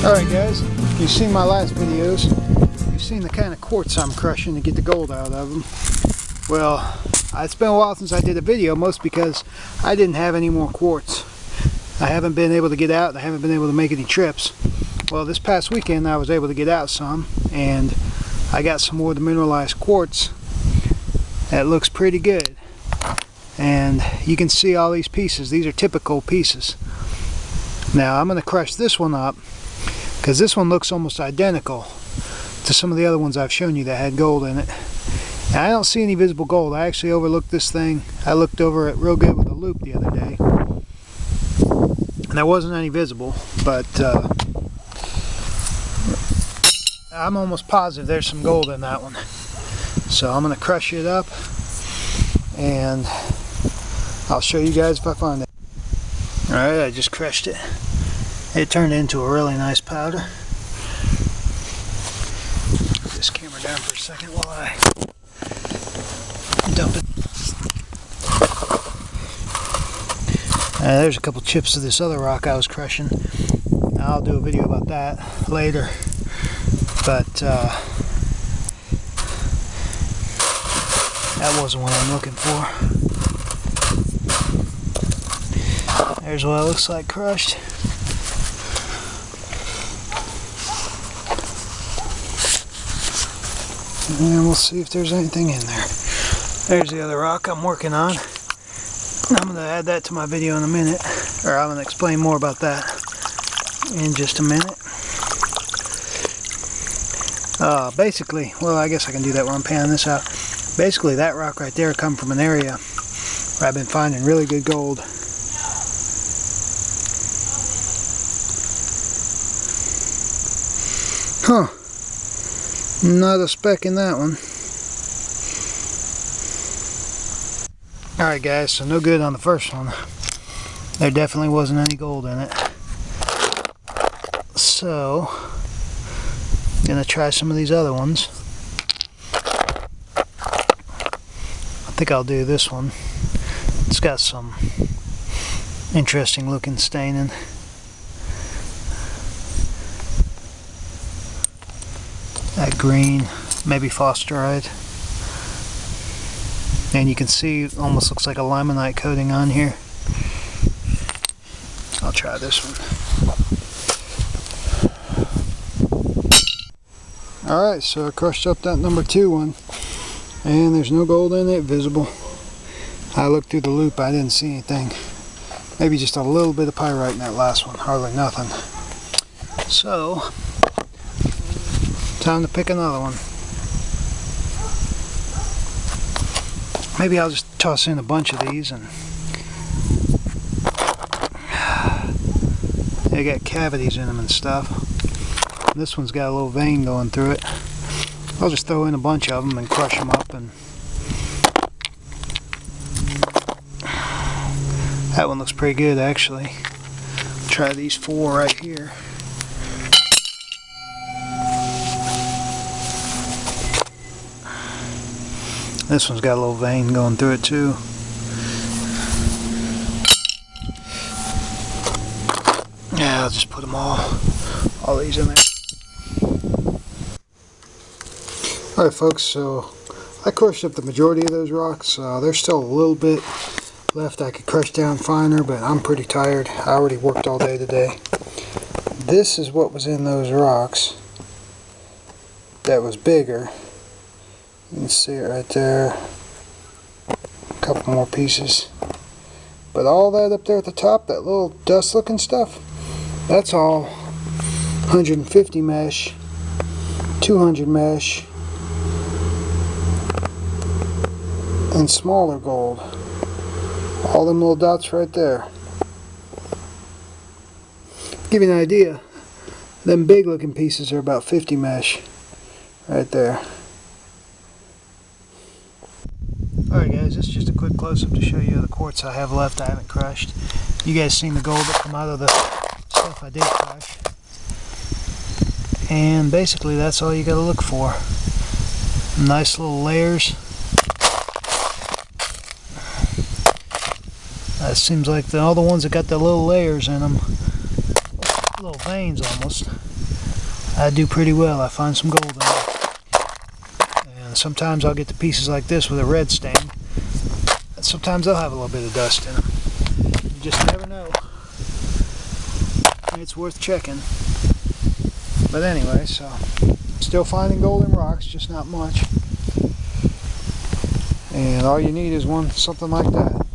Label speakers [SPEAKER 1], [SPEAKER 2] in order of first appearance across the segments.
[SPEAKER 1] Alright guys, you've seen my last videos. You've seen the kind of quartz I'm crushing to get the gold out of them. Well, it's been a while since I did a video, most because I didn't have any more quartz. I haven't been able to get out, I haven't been able to make any trips. Well, this past weekend I was able to get out some, and I got some more of the mineralized quartz that looks pretty good. And you can see all these pieces. These are typical pieces. Now I'm going to crush this one up because this one looks almost identical to some of the other ones I've shown you that had gold in it. And I don't see any visible gold. I actually overlooked this thing. I looked over it real good with a loupe the other day, and there wasn't any visible, but I'm almost positive there's some gold in that one. So I'm going to crush it up and I'll show you guys if I find it. Alright, I just crushed it. It turned into a really nice powder. Put this camera down for a second while I dump it. There's a couple chips of this other rock I was crushing. I'll do a video about that later. But that wasn't what I'm looking for. There's what it looks like crushed. And we'll see if there's anything in there. There's the other rock I'm working on. I'm going to add that to my video in a minute. Or I'm going to explain more about that in just a minute. Basically, well, I guess I can do that while I'm panning this out. Basically, that rock right there come from an area where I've been finding really good gold. Huh. Not a speck in that one. Alright guys, so no good on the first one. There definitely wasn't any gold in it. So, I'm gonna try some of these other ones. I think I'll do this one. It's got some interesting looking staining. That green, maybe phosphorite. And you can see it almost looks like a limonite coating on here. I'll try this one. Alright, so I crushed up that number 2 one. And there's no gold in it visible. I looked through the loupe, I didn't see anything. Maybe just a little bit of pyrite in that last one, hardly nothing. So, time to pick another one. Maybe I'll just toss in a bunch of these, and they got cavities in them and stuff. This one's got a little vein going through it. I'll just throw in a bunch of them and crush them up, and that one looks pretty good actually. Try these 4 right here. This one's got a little vein going through it too. Yeah, I'll just put them all these in there. Alright folks, so I crushed up the majority of those rocks. There's still a little bit left I could crush down finer, but I'm pretty tired. I already worked all day today. This is what was in those rocks that was bigger. You can see it right there. A couple more pieces. But all that up there at the top, that little dust looking stuff, that's all 150 mesh, 200 mesh, and smaller gold. All them little dots right there. Give you an idea, them big looking pieces are about 50 mesh right there. Alright guys, this is just a quick close-up to show you the quartz I have left I haven't crushed. You guys seen the gold that come out of the stuff I did crush. And basically that's all you gotta look for. Nice little layers. It seems like all the ones that got the little layers in them, little veins almost, I do pretty well. I find some gold in them. And sometimes I'll get the pieces like this with a red stain. And sometimes they'll have a little bit of dust in them. You just never know. It's worth checking. But anyway, so still finding gold in rocks, just not much. And all you need is something like that.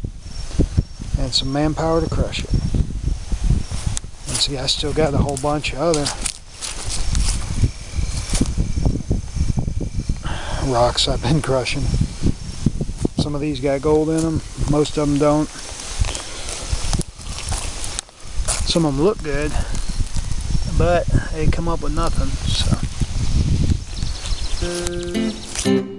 [SPEAKER 1] And some manpower to crush it. And see, I still got a whole bunch of other rocks I've been crushing. Some of these got gold in them, most of them don't. Some of them look good, but they come up with nothing. So.